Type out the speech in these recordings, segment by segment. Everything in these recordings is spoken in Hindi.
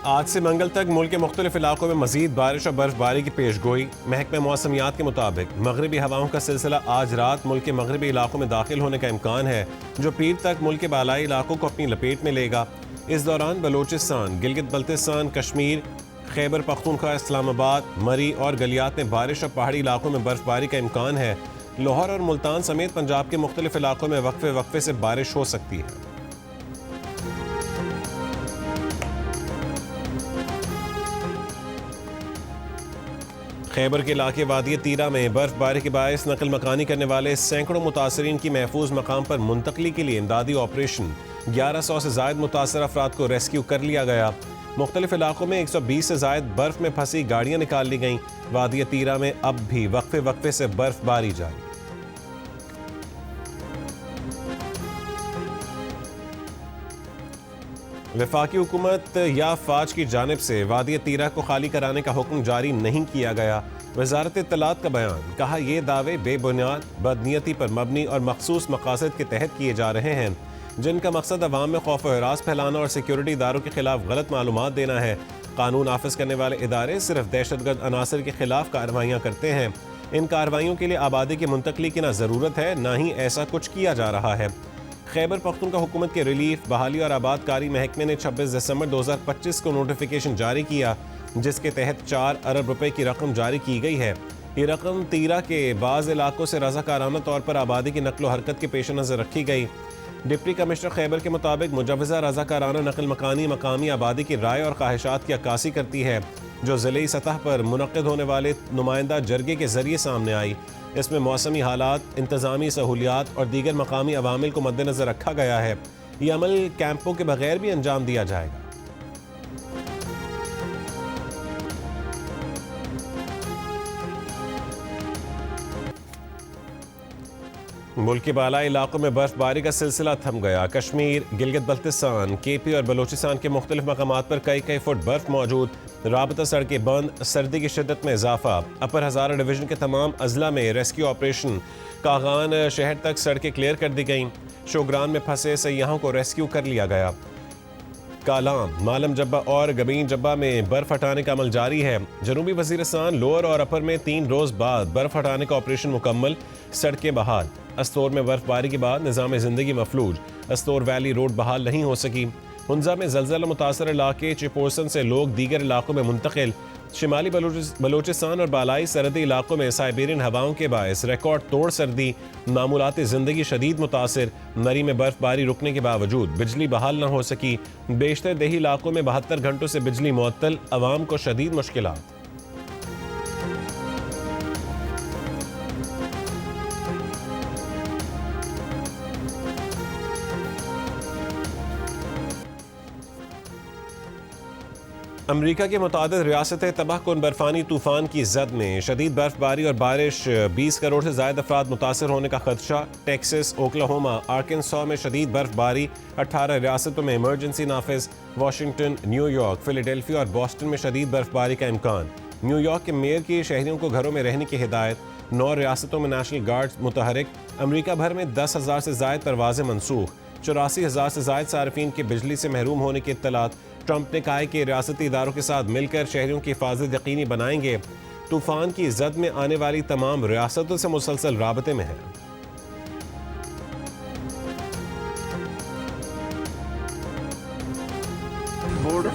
आज से मंगल तक मुल्क के मुख्तलिफ इलाकों में मजीद बारिश और बर्फबारी की पेशगोई। महकमे मौसमियात के मुताबिक मगरबी हवाओं का सिलसिला आज रात मुल्क के मगरबी इलाकों में दाखिल होने का इम्कान है, जो पीर तक मुल्क के बालाई इलाकों को अपनी लपेट में लेगा। इस दौरान बलोचिस्तान, गिलगित बल्तिस्तान, कश्मीर, खैबर पख्तूनख्वा, इस्लामाबाद, मरी और गलियात में बारिश और पहाड़ी इलाकों में बर्फबारी का इम्कान है। लाहौर और मुल्तान समेत पंजाब के मुख्तलिफ इलाकों में वक्फे वक्फे से बारिश हो सकती है। खैबर के इलाके वादी तीरा में बर्फबारी के बायस नकल मकानी करने वाले सैकड़ों मुतासरीन की महफूज मकाम पर मुंतकली के लिए इमदादी ऑपरेशन। 1100 से जायद मुतासर अफराद को रेस्क्यू कर लिया गया। मुख्तलिफ इलाकों में 120 से जायद बर्फ में फंसी गाड़ियां निकाल ली गईं। वादी तीरा में अब भी वक्फे वक्फे से बर्फबारी जारी। वफाकी हुकूमत या फाज की जानिब से वादी तीरा को खाली कराने का हुक्म जारी नहीं किया गया। वजारत इत्तलात का बयान, कहा यह दावे बेबुनियाद, बदनीयती पर मबनी और मखसूस मकासद के तहत किए जा रहे हैं, जिनका मकसद अवाम में खौफ व हरास फैलाना और सिक्योरिटी इदारों के खिलाफ गलत मालूमात देना है। कानून नाफिज करने वाले इदारे सिर्फ दहशतगर्द अनासर के खिलाफ कार्रवाइयाँ करते हैं। इन कार्रवाइयों के लिए आबादी की मुंतकली की न ज़रूरत है, ना ही ऐसा कुछ किया जा रहा है। खैबर पख्तूनख्वा हुकूमत के रिलीफ, बहाली और आबादकारी महकमे ने 26 दिसंबर 2025 को नोटिफिकेशन जारी किया, जिसके तहत 4 अरब रुपए की रकम जारी की गई है। ये रकम तीरा के बाज़ इलाकों से रज़ाकाराना तौर पर आबादी की नकलो हरकत के पेश नज़र रखी गई। डिप्टी कमिश्नर खैबर के मुताबिक मुजव्वज़ा रज़ाकाराना नकल मकानी मकामी आबादी की राय और ख्वाहिशात की अक्कासी करती है, जो ज़िली सतह पर मुनक़्क़िद होने वाले नुमाइंदा जरगे के ज़रिए सामने आई। इसमें मौसमी हालात, इंतज़ामी सहूलियात और दीगर मकामी अवामिल को मद्देनज़र रखा गया है। ये अमल कैंपों के बगैर भी अंजाम दिया जाएगा। मुल्क के बालाई इलाकों में बर्फबारी का सिलसिला थम गया। कश्मीर, गिलगित बल्तिस्तान, केपी और बलोचिस्तान के मुख्तलिफ मकामात पर कई फुट बर्फ मौजूद। राबता सड़कें बंद, सर्दी की शिद्दत में इजाफा। अपर हज़ारा डिवीज़न के तमाम अजला में रेस्क्यू ऑपरेशन। कागान शहर तक सड़कें क्लियर कर दी गईं। शोग्रान में फंसे सयाहों को रेस्क्यू कर लिया गया। कालाम, मालम जब्बा और गबीन जब्बा में बर्फ हटाने का अमल जारी है। जनूबी वज़ीरिस्तान, लोअर और अपर में 3 रोज़ बाद बर्फ हटाने का ऑपरेशन मुकम्मल, सड़कें बहाल। अस्तोर में बर्फबारी के बाद निज़ाम ज़िंदगी मफलूज, अस्तोर वैली रोड बहाल नहीं हो सकी। हुंजा में ज़लज़ला मुतासर इलाके चिपोरसन से लोग दीगर इलाकों में मुंतकिल। शिमाली बलोचिस्तान और बालाई सरहदी इलाकों में साइबेरियन हवाओं के बायस रिकॉर्ड तोड़ सर्दी, मामूलाती ज़िंदगी शदीद मुतासर। मरी में बर्फबारी रुकने के बावजूद बिजली बहाल न हो सकी। बेशतर देही इलाकों में 72 घंटों से बिजली मुअत्तल, अवाम को शदीद मुश्किलात। अमरीका के मुतादिद रियासतें तबाहकुन बर्फानी तूफान की जद में। शदीद बर्फबारी और बारिश, 20 करोड़ से ज़ायद अफराद मुतासर होने का खदशा। टेक्सास, ओक्लाहोमा, आर्कनसॉ में शदीद बर्फबारी, 18 रियासतों में इमरजेंसी नाफिज। वाशिंगटन, न्यूयॉर्क, फिलाडेल्फिया और बॉस्टन में शदीद बर्फबारी का इम्कान। न्यूयॉर्क के मेयर की शहरियों को घरों में रहने की हिदायत। 9 रियासतों में नेशनल गार्ड मुतहरिक। अमरीका भर में 10,000 से ज़ायद परवाज़ें मनसूख। 84,000 से ज़ायद सार्फिन के बिजली से महरूम होने की इत्तलात। ट्रंप ने कहा है कि रियासती इदारों के साथ मिलकर शहरियों की हिफाजत यकीनी बनाएंगे। तूफान की जद में आने वाली तमाम रियासतों से मुसलसल राबते में है।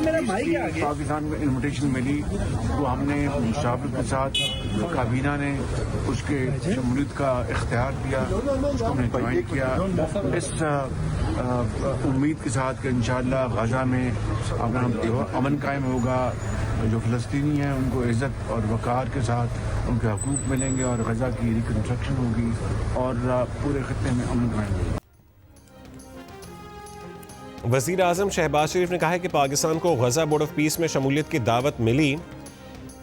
पाकिस्तान में इन्विटेशन मिली तो हमने मुशावरत के साथ काबीना ने उसके शमूलियत का इख्तियार दिया, उसको हमने ज्वाइन किया इस उम्मीद के साथ कि इंशाअल्लाह गजा में अगर अमन कायम होगा, जो फ़लस्तीनी हैं उनको इज़्ज़त और वक़ार के साथ उनके हकूक़ मिलेंगे और गजा की रिकन्स्ट्रक्शन होगी और पूरे खत्ते में अमन कायम होगा। वज़ीर आज़म शहबाज शरीफ ने कहा है कि पाकिस्तान को गजा बोर्ड ऑफ पीस में शमूलियत की दावत मिली।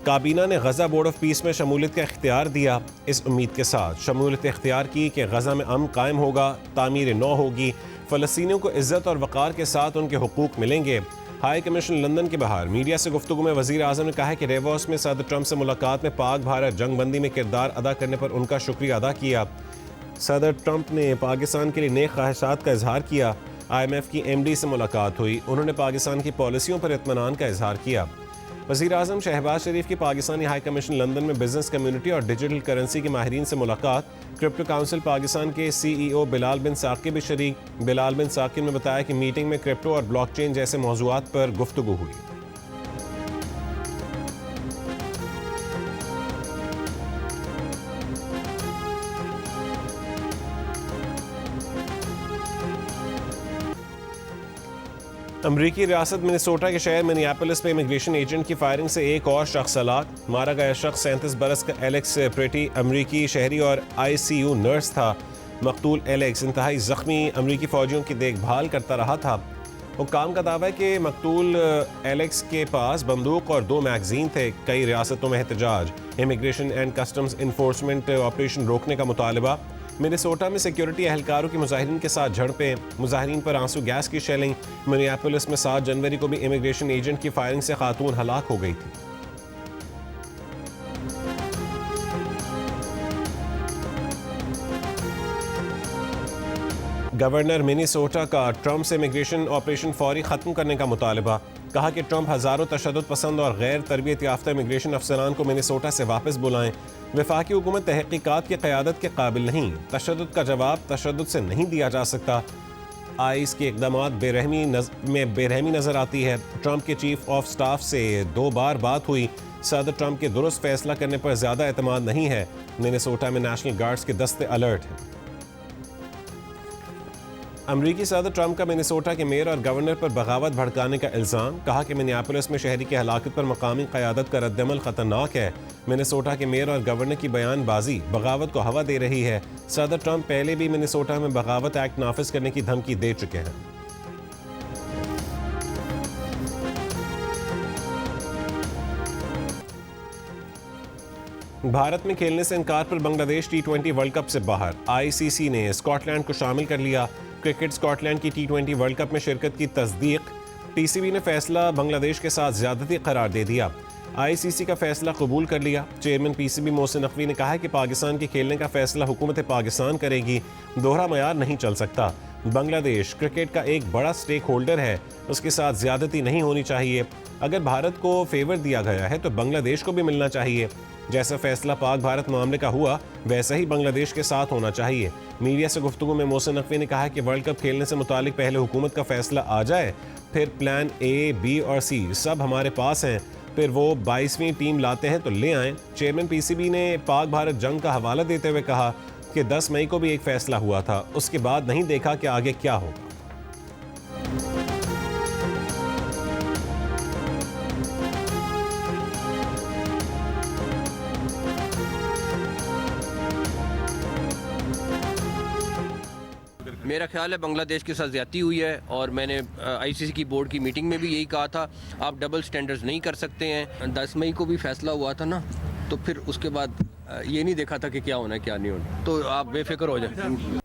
काबीना ने गजा बोर्ड ऑफ पीस में शमूलियत का इख्तियार दिया, इस उम्मीद के साथ शमूलियत इख्तियार की कि गजा में अमन कायम होगा, तामीर नौ होगी, फ़लस्तीनियों को इज़्ज़त और वक़ार के साथ उनके हुकूक मिलेंगे। हाई कमीशन लंदन के बाहर मीडिया से गुफ्तगू में वज़ीर आज़म ने कहा है कि रेवॉस में सदर ट्रंप से मुलाकात में पाक भारत जंग बंदी में किरदार अदा करने पर उनका शुक्रिया अदा किया। सदर ट्रंप ने पाकिस्तान के लिए नेक ख्वाहिशात का इजहार किया। IMF की MD से मुलाकात हुई। उन्होंने पाकिस्तान की पॉलिसियों पर इत्मीनान का इजहार किया। वज़ीर-ए-आज़म शहबाज शरीफ की पाकिस्तानी हाई कमीशन लंदन में बिजनेस कम्युनिटी और डिजिटल करेंसी के माहिरीन से मुलाकात। क्रिप्टो काउंसिल पाकिस्तान के CEO बिलाल बिन साकिब भी शरीक। बिलाल बिन साकिब ने बताया कि मीटिंग में क्रिप्टो और ब्लॉकचेन जैसे मौज़ूआत पर गुफ्तगू हुई। अमरीकी रियासत मिनेसोटा के शहर मिनियापोलिस में इमिग्रेशन एजेंट की फायरिंग से एक और शख्स हलाक। मारा गया शख्स 37 बरस का एलेक्स प्रेटी अमरीकी शहरी और ICU नर्स था। मकतूल एलेक्स इंतहाई ज़ख्मी अमरीकी फ़ौजियों की देखभाल करता रहा था। हुक्काम का दावा है कि मकतूल एलेक्स के पास बंदूक और 2 मैगजीन थे। कई रियासतों में एहतजाज। Immigration and customs enforcement operation रोकने का मुतालबा। मिनेसोटा में सिक्योरिटी एहलकारों की मुजाहिरीन के साथ झड़पें। मुजाहिरीन पर आंसू गैस की शेलिंग। मिनियापोलिस में 7 जनवरी को भी इमिग्रेशन एजेंट की फायरिंग से खातून हलाक हो गई थी। गवर्नर मिनेसोटा का ट्रंप से इमिग्रेशन ऑपरेशन फौरी खत्म करने का मुतालबा। कहा कि ट्रंप हज़ारों तशद्दुद पसंद और गैर तरबियत याफ्ता इमिग्रेशन अफसरान को मिनेसोटा से वापस बुलाएं। वफाकी हुकूमत तहकीकात की क़यादत के काबिल नहीं। तशद्दुद का जवाब तशद्दुद से नहीं दिया जा सकता। आईस के इक़दामात बेरहमी नज़र आती है। ट्रंप के चीफ ऑफ स्टाफ से 2 बार बात हुई। सदर ट्रंप के दुरुस्त फैसला करने पर ज़्यादा एतमाद नहीं है। मिनेसोटा में नेशनल गार्ड्स के दस्ते अलर्ट हैं। अमरीकी सदर ट्रंप का मिनेसोटा के मेयर और गवर्नर पर बगावत भड़काने का इल्ज़ाम। कहा कि मिनियापोलिस में शहरी की हलाकत पर मकामी क़यादत का रद्दअमल ख़तरनाक है। मिनेसोटा के मेयर और गवर्नर की बयानबाजी बगावत को हवा दे रही है। सदर ट्रंप पहले भी मिनेसोटा में बगावत एक्ट नाफिज करने की धमकी दे चुके हैं। भारत में खेलने से इनकार पर बांग्लादेश T20 वर्ल्ड कप से बाहर। ICC ने स्कॉटलैंड को शामिल कर लिया। क्रिकेट स्कॉटलैंड की T20 वर्ल्ड कप में शिरकत की तस्दीक। TCB ने फैसला बांग्लादेश के साथ ज्यादती करार दे दिया। ICC का फैसला कबूल कर लिया। चेयरमैन PCB मोहसिन नकवी ने कहा है कि पाकिस्तान के खेलने का फैसला हुकूमत पाकिस्तान करेगी। दोहरा मयार नहीं चल सकता। बांग्लादेश क्रिकेट का एक बड़ा स्टेक होल्डर है, उसके साथ ज्यादती नहीं होनी चाहिए। अगर भारत को फेवर दिया गया है तो बांग्लादेश को भी मिलना चाहिए। जैसा फैसला पाक भारत मामले का हुआ वैसा ही बांग्लादेश के साथ होना चाहिए। मीडिया से गुफ्तगू में मोहसिन नकवी ने कहा कि वर्ल्ड कप खेलने से मुतालिक पहले हुकूमत का फैसला आ जाए, फिर प्लान A, B और C सब हमारे पास हैं। फिर वो 22वीं टीम लाते हैं तो ले आएं। चेयरमैन PCB ने पाक भारत जंग का हवाला देते हुए कहा कि 10 मई को भी एक फैसला हुआ था, उसके बाद नहीं देखा कि आगे क्या होगा। मेरा ख्याल है बांग्लादेश के साथ ज़्यादती हुई है और मैंने ICC की बोर्ड की मीटिंग में भी यही कहा था, आप डबल स्टैंडर्ड्स नहीं कर सकते हैं। 10 मई को भी फैसला हुआ था ना, तो फिर उसके बाद ये नहीं देखा था कि क्या होना है क्या नहीं होना, तो आप बेफिक्र हो जाए।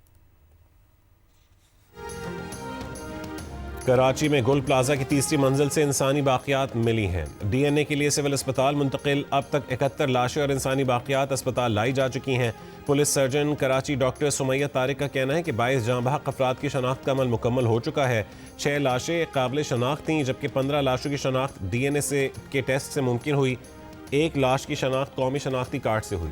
कराची में गुल प्लाजा की तीसरी मंजिल से इंसानी बाकियात मिली हैं। DNA के लिए सिविल अस्पताल मुंतकिल। अब तक 71 लाशें और इंसानी बाकियात अस्पताल लाई जा चुकी हैं। Police surgeon Karachi doctor Sumaiya Tariq का कहना है कि 22 जाँ बहक अफराद की शनाख्त का अमल मुकम्मल हो चुका है। 6 लाशें काबिल शनाख्त थीं, जबकि 15 लाशों की शनाख्त DNA के टेस्ट से मुमकिन हुई। 1 लाश की शनाख्त कौमी शनाख्ती कार्ड से हुई।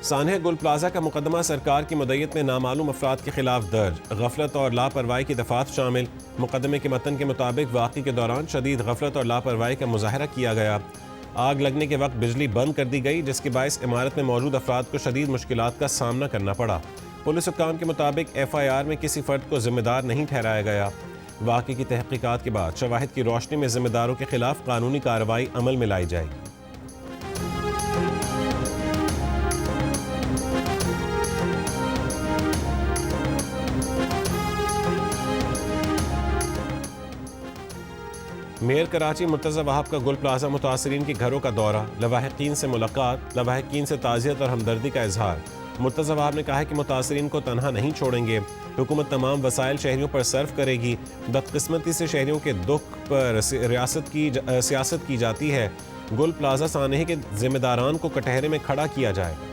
सानह गुल प्लाजा का मुकदमा सरकार की मुद्दत में नामालूम अफराद के खिलाफ दर्ज। गफलत और लापरवाही की दफात शामिल। मुकदमे के मतन के मुताबिक वाक़ई के दौरान शदीद गफलत और लापरवाही का मुजाहरा किया गया। आग लगने के वक्त बिजली बंद कर दी गई, जिसके बायस इमारत में मौजूद अफराद को शदीद मुश्किलात का सामना करना पड़ा। पुलिस हुक्काम के मुताबिक FIR में किसी फर्द को जिम्मेदार नहीं ठहराया गया। वाक़ई की तहकीकात के बाद शवाहिद की रोशनी में जिम्मेदारों के खिलाफ कानूनी कार्रवाई अमल में लाई जाएगी। मेयर कराची मुर्तज़ा वहाब का गुल प्लाजा मुतासरीन के घरों का दौरा। लवाहिकीन से मुलाकात। लवाहिकीन से ताज़ियत और हमदर्दी का इजहार। मुर्तज़ा वहाब ने कहा है कि मुतासरीन को तनहा नहीं छोड़ेंगे। हुकूमत तमाम वसाइल शहरियों पर सर्व करेगी। बदकिस्मती से शहरियों के दुख पर सियासत की जाती है। गुल प्लाजा सानहे के जिम्मेदारान को कटहरे में खड़ा किया जाएगा।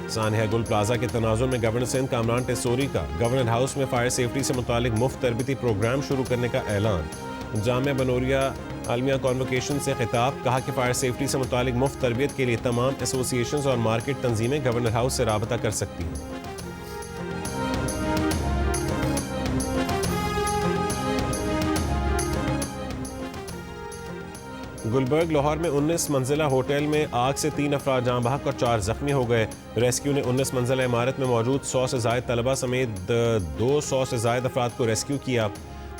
सानहा गुल प्लाजा के तनाजुर में गवर्नर सिंध कामरान टेसोरी का गवर्नर हाउस में फायर सेफ्टी से मुतालिक मुफ्त तरबीती प्रोग्राम शुरू करने का ऐलान। जामिया बनोरिया आलमिया कॉन्वोकेशन से खिताब, कहा कि फायर सेफ्टी से मुतालिक मुफ्त तरबियत के लिए तमाम एसोसिएशंस और मार्केट तंजीमें गवर्नर हाउस से राबता कर सकती हैं। गुलबर्ग लाहौर में 19 मंजिला होटल में आग से 3 अफराद जाँ बहक और 4 जख्मी हो गए। रेस्क्यू ने 19 मंजिला इमारत में मौजूद 100 से ज़ायद तलबा समेत 200 से ज़ायद अफराद को रेस्क्यू किया।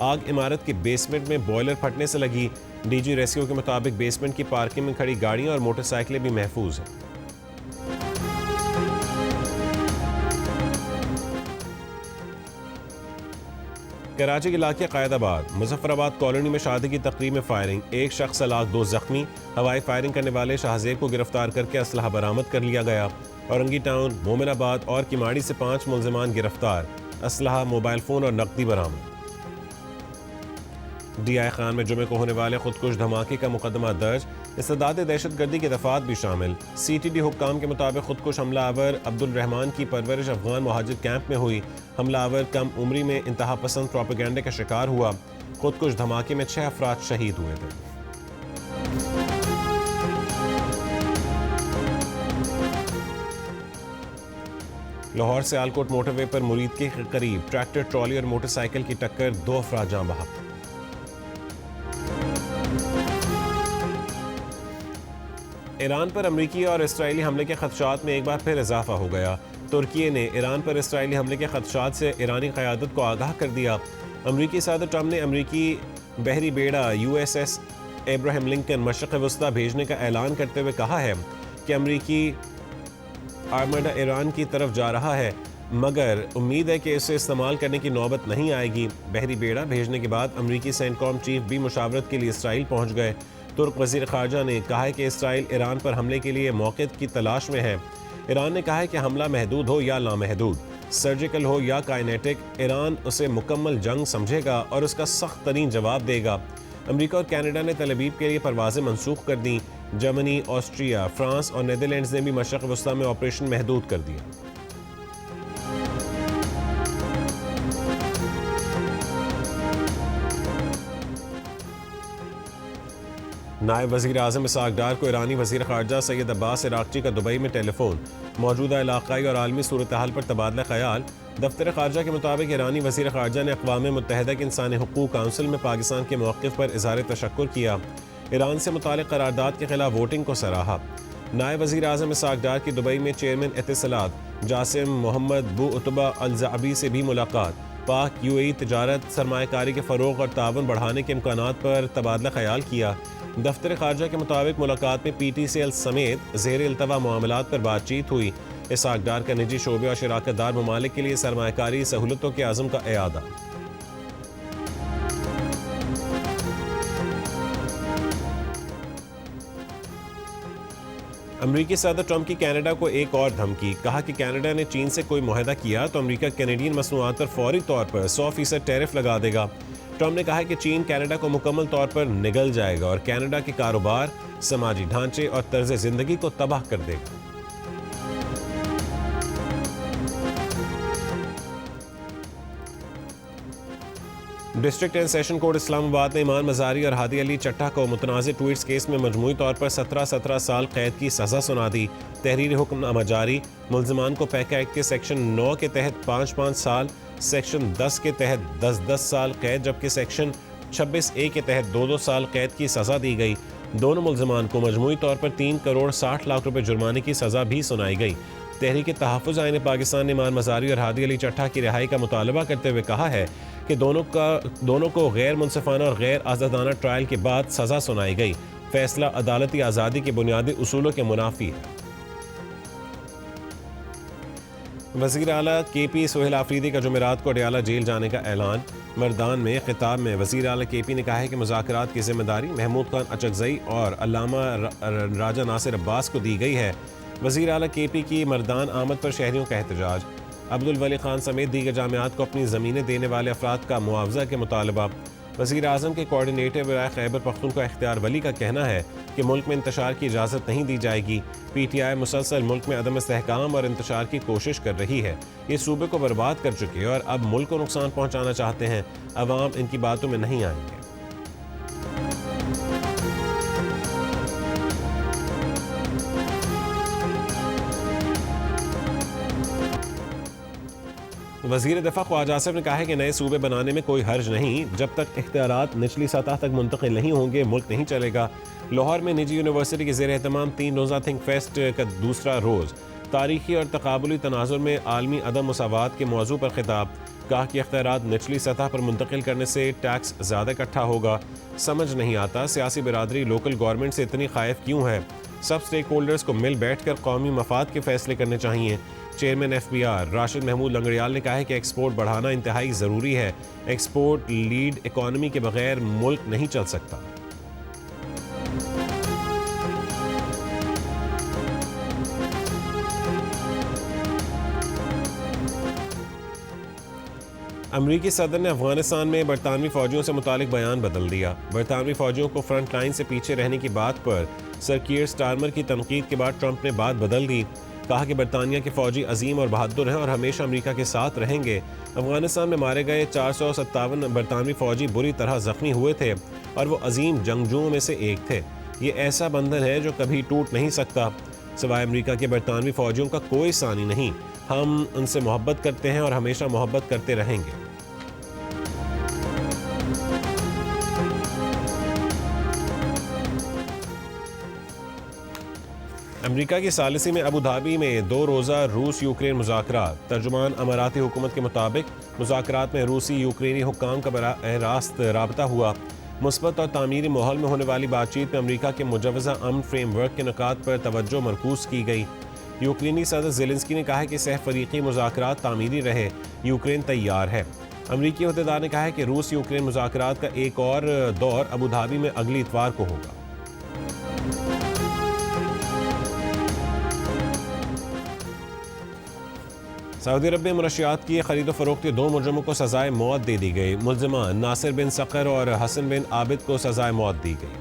आग इमारत के बेसमेंट में बॉयलर फटने से लगी। डीजी रेस्क्यू के मुताबिक बेसमेंट की पार्किंग में खड़ी गाड़ियां और मोटरसाइकिलें भी महफूज हैं। कराची के इलाके कायदाबाद मुजफ्फराबाद कॉलोनी में शादी की तकरीब में फायरिंग, 1 शख्स हलाक 2 जख्मी। हवाई फायरिंग करने वाले शाहजेब को गिरफ्तार करके असलहा बरामद कर लिया गया। औरंगी टाउन, मोमिनाबाद और किमाड़ी से 5 मुलजिमान गिरफ्तार। असलहा, मोबाइल फ़ोन और नकदी बरामद। DI खान में जुमे को होने वाले खुदकुश धमाके का मुकदमा दर्ज, इस्तदाद दहशतगर्दी के दफात भी शामिल। CTD हुक्काम के मुताबिक खुदकुश हमलावर अब्दुल रहमान की परवरिश अफगान मुहाजिर कैंप में हुई। हमलावर कम उम्री में इंतहा पसंद प्रोपेगेंडे का शिकार हुआ। खुदकुश धमाके में 6 अफराद शहीद हुए थे। लाहौर से आलकोट मोटरवे पर मुरीद के करीब ट्रैक्टर, ट्रॉली और मोटरसाइकिल की टक्कर, 2 अफराद जाँ बहक। ईरान पर अमरीकी और इसराइली हमले के खदशात में एक बार फिर इजाफा हो गया। तुर्की ने ईरान पर इसराइली हमले के खदशात से ईरानी क़यादत को आगाह कर दिया। अमरीकी सदर ट्रंप ने अमरीकी बहरी बेड़ा USS एब्राहम लिंकन मशरक़ वस्ता भेजने का ऐलान करते हुए कहा है कि अमरीकी आर्मडा ईरान की तरफ जा रहा है, मगर उम्मीद है कि इसे इस्तेमाल करने की नौबत नहीं आएगी। बहरी बेड़ा भेजने के बाद अमरीकी सेंटकॉम चीफ भी मुशावरत के लिए इसराइल पहुँच गए। तुर्क वज़ीर ख़ारजा ने कहा है कि इसराइल ईरान पर हमले के लिए मौक़िफ़ की तलाश में है। ईरान ने कहा है कि हमला महदूद हो या लामहदूद, सर्जिकल हो या काइनेटिक, ईरान उसे मुकम्मल जंग समझेगा और उसका सख्त तरीन जवाब देगा। अमरीका और कनाडा ने तल अवीव के लिए परवाज़ें मनसूख कर दी। जर्मनी, ऑस्ट्रिया, फ्रांस और नीदरलैंड्स ने भी मशरक़ वस्ता में ऑपरेशन महदूद कर दिया। नायब वज़ीर आज़म इसहाक़ डार को ईरानी वज़ीर ख़ारजा सैयद अब्बास इराक़ची का दुबई में टेलीफोन, मौजूदा इलाक़ाई और आलमी सूरत हाल पर तबादला ख़याल। दफ्तर ख़ारजा के मुताबिक ईरानी वज़ीर ख़ारजा ने अक़वाम मुत्तहिदा के इंसानी हुकूक़ काउंसिल में पाकिस्तान के मौक़िफ़ पर इज़हार तशक्कुर किया। ईरान से मुतालिक करारदाद के खिलाफ वोटिंग को सराहा। नायब वज़ीर आज़म इसहाक़ डार की दुबई में चेयरमैन एतिसलात जासिम मोहम्मद बू उतबा अल-ज़अबी से भी मुलाकात। पाक UAE तिजारत, सरमायाकारी के फ़रोग़ और तावन बढ़ाने के इम्कानात पर तबादला ख़याल किया। दफ्तर ख़ारजा के मुताबिक मुलाकात में PTCL समेत ज़ेर इल्तवा मामलात पर बातचीत हुई। इसहाक़ डार का निजी शोबे और शराकतदार ममालिक के लिए सरमायाकारी सहूलतों के आज़म का एआदा। अमरीकी सदर ट्रंप की कनाडा को एक और धमकी, कहा कि कनाडा ने चीन से कोई मुआहदा किया तो अमरीका कैनेडियन मसनूआत पर फौरी तौर पर 100% टैरिफ लगा देगा। ट्रंप ने कहा है कि चीन कनाडा को मुकम्मल तौर पर निगल जाएगा और कनाडा के कारोबार, समाजी ढांचे और तर्ज जिंदगी को तबाह कर देगा। District and session court Islamabad ने ईमान मजारी और हादी अली चट्टा को मुतनाज़िर ट्वीट्स केस में मजमूई तौर पर 17 साल कैद की सज़ा सुना दी। तहरीरी हुक्मनामा जारी। मुल्ज़िमान को पैका एक्ट के सेक्शन 9 के तहत 5-5 साल, सेक्शन 10 के तहत 10-10 साल कैद, जबकि सेक्शन 26A के तहत 2-2 साल कैद की सज़ा दी गई। दोनों मुल्ज़िमान को मजमूई तौर पर 3 करोड़ 60 लाख रुपए जुर्माने की सज़ा भी सुनाई गई। तहरीक तहफ़्फ़ुज़ आईन पाकिस्तान ने ईमान मजारी और हादी अली चट्टा की रिहाई का मुतालबा करते हुए कहा है कि दोनों को गैर मुनसिफाना और गैर आज़ादाना ट्रायल के बाद सज़ा सुनाई गई। फैसला अदालती आज़ादी के बुनियादी उसूलों के मुनाफी है। वज़ीर आला KP सोहेल आफरीदी का जुमेरात को अडयाला जेल जाने का ऐलान। मर्दान में खिताब में वज़ीर आला KP ने कहा है कि मुज़ाकरात की जिम्मेदारी महमूद खान अचकज़ई और अल्लामा राजा नासिर अब्बास को दी गई है। वज़ीर आला KP की मर्दान आमद पर शहरियों का एहतजाज। अब्दुल वली खान समेत दीगर जामियात को अपनी ज़मीनें देने वाले अफराद का मुआवजा के मुतालबा। वज़ीर आज़म के कोऑर्डिनेटर बराए खैबर पख्तूनख्वा इख्तियार वली का कहना है कि मुल्क में इंतशार की इजाज़त नहीं दी जाएगी। PTI मुसलसल मुल्क में अदम इस्तेहकाम और इंतशार की कोशिश कर रही है। ये सूबे को बर्बाद कर चुके और अब मुल्क को नुकसान पहुँचाना चाहते हैं। अवाम इनकी बातों में नहीं आएंगे। वज़ीर दिफ़ा ख्वाजा आसिफ ने कहा है कि नए सूबे बनाने में कोई हर्ज नहीं, जब तक इख्तियारात निचली सतह तक मुंतकिल नहीं होंगे मुल्क नहीं चलेगा। लाहौर में निजी यूनिवर्सिटी के ज़ेर एहतमाम 3 रोज़ा थिंक फेस्ट का दूसरा रोज़ तारीखी और तकाबुली तनाजुर में आलमी अदम मुसावात के मौजू पर खिताब। कहा कि इख्तियारात निचली सतह पर मुंतकिल करने से टैक्स ज़्यादा इकट्ठा होगा। समझ नहीं आता सियासी बिरादरी लोकल गवर्नमेंट से इतनी खाइफ क्यों है। सब स्टेक होल्डर्स को मिल बैठ कर कौमी मफाद के फैसले करने चाहिए। चेयरमैन FBR राशिद महमूद लंगड़ियाल ने कहा है कि एक्सपोर्ट बढ़ाना इंतहाई ज़रूरी है। एक्सपोर्ट लीड इकॉनमी के बगैर मुल्क नहीं चल सकता। अमरीकी सदर ने अफगानिस्तान में बरतानवी फौजियों से मुतालिक बयान बदल दिया। बरतानवी फौजियों को फ्रंट लाइन से पीछे रहने की बात पर सर कीर स्टारमर की तनकीद के बाद ट्रंप ने बात बदल दी। कहा कि बरतानिया के फौजी अजीम और बहादुर हैं और हमेशा अमेरिका के साथ रहेंगे। अफगानिस्तान में मारे गए 457 बरतानवी फौजी बुरी तरह जख्मी हुए थे और वो अजीम जंगजुओं में से एक थे। ये ऐसा बंधन है जो कभी टूट नहीं सकता। सिवाय अमेरिका के बरतानवी फौजियों का कोई सानी नहीं। हम उनसे मोहब्बत करते हैं और हमेशा मोहब्बत करते रहेंगे। अमेरिका की सालिसी में अबू धाबी में 2 रोज़ा रूस यूक्रेन मुज़ाकरात। तर्जुमान अमाराती हुकूमत के मुताबिक मुज़ाकरात में रूसी यूक्रेनी हुक्काम का बराह रास्त राबता हुआ। मुस्बत और तामीरी माहौल में होने वाली बातचीत में अमेरिका के मुजवज़ा अमन फ्रेमवर्क के नुकात पर तवज्जो मरकूज़ की गई। यूक्रेनी सदर ज़ेलेंस्की ने कहा है कि सहफ़रीक़ी मुज़ाकरात तामीरी रहे। यूक्रेन तैयार है। अमरीकी अहदेदार ने कहा है कि रूस यूक्रेन मुज़ाकरात का एक और दौर अबू धाबी में अगली इतवार को होगा। सऊदी अरब में मुनशियात की खरीद फरोख्त के 2 मुजरमों को सजाए मौत दे दी गई। मुलज़िमान नासिर बिन सकर और हसन बिन आबिद को सजाए मौत दी गई।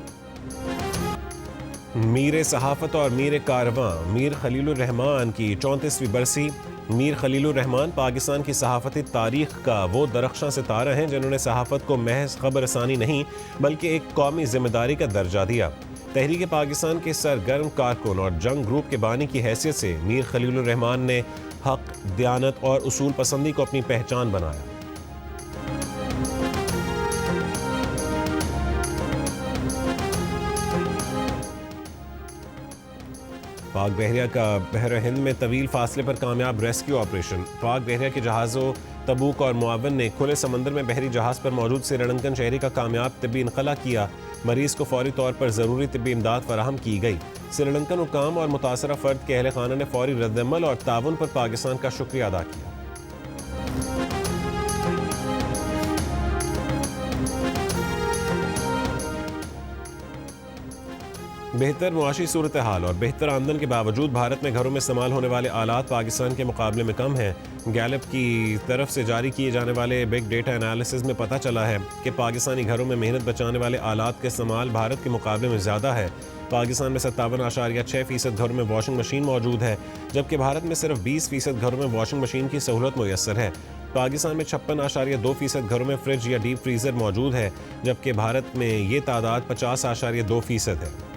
मीर सहाफ़त और मीर कारवां मीर खलीलुर रहमान की 34वीं बरसी। मीर खलीलुर रहमान पाकिस्तान की सहाफ़ती तारीख़ का वो दरख्शां सितारा हैं जिन्होंने सहाफ़त को महज खबर रसानी नहीं बल्कि एक कौमी जिम्मेदारी का दर्जा दिया। तहरीक पाकिस्तान के सरगर्म कारकुन और जंग ग्रुप के बानी की हैसियत से मीर खलीलुर रहमान ने हक, दयानत और उसूल पसंदी को अपनी पहचान बनाया। पाक बहरिया का बहर हिंद में तवील फासले पर कामयाब रेस्क्यू ऑपरेशन। पाक बहरिया के जहाज़ों तबूक और मुआवन ने खुले समंदर में बहरी जहाज़ पर मौजूद श्रीलंकन शहरी का कामयाब तिब्बी इनखला किया। मरीज़ को फौरी तौर पर ज़रूरी तिब्बी इमदाद फराहम की गई। श्रीलंकन हुकाम और मुतासरा फ़र्द के अहल खाना ने फौरी रद्दअमल और ताउन पर पाकिस्तान का शुक्रिया अदा किया। बेहतर मुआशी सूरत हाल और बेहतर आमदन के बावजूद भारत में घरों में इस्तेमाल होने वाले आलात पाकिस्तान के मुकाबले में कम हैं। गैलप की तरफ से जारी किए जाने वाले बिग डेटा एनालिसिस में पता चला है कि पाकिस्तानी घरों में मेहनत बचाने वाले आलात का इस्तेमाल भारत के मुकाबले में ज़्यादा है। पाकिस्तान में 57.6% घरों में वॉशिंग मशीन मौजूद है, जबकि भारत में सिर्फ 20% घरों में वॉशिंग मशीन की सहूलत मुयस्सर है। पाकिस्तान में 56.2% घरों में फ्रिज या डीप फ्रीज़र मौजूद है, जबकि भारत में ये तादाद 50.2% है।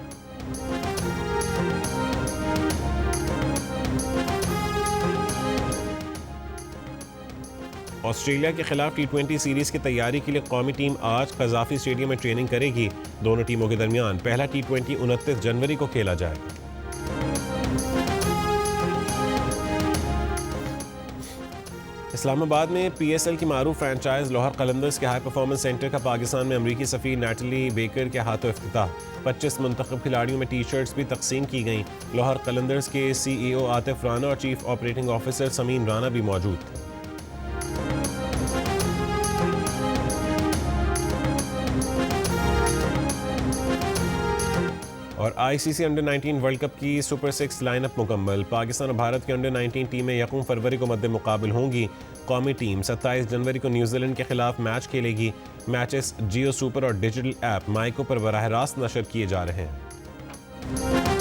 ऑस्ट्रेलिया के खिलाफ T20 सीरीज की तैयारी के लिए कौमी टीम आज कज़ाफी स्टेडियम में ट्रेनिंग करेगी। दोनों टीमों के दरमियान पहला T20 29 जनवरी को खेला जाएगा। इस्लामाबाद में PSL की मारूफ फ्रेंचाइज लाहौर कलंदर्स के हाई परफॉर्मेंस सेंटर का पाकिस्तान में अमरीकी सफ़ीर नैटली बेकर के हाथों इफ्तिताह। 25 मुंतखब खिलाड़ियों में टी-शर्ट्स भी तकसीम की गईं। लाहौर कलंदर्स के CEO आतिफ राना और chief operating officer Sameen Rana भी मौजूद थे। और ICC अंडर 19 वर्ल्ड कप की सुपर 6 लाइनअप मुकम्मल। पाकिस्तान और भारत की अंडर 19 टीमें 1 फरवरी को मद्दे मुकाबिल होंगी। कौमी टीम 27 जनवरी को न्यूजीलैंड के खिलाफ मैच खेलेगी। मैचेस जियो सुपर और डिजिटल ऐप माइको पर बराह रास्त नशर किए जा रहे हैं।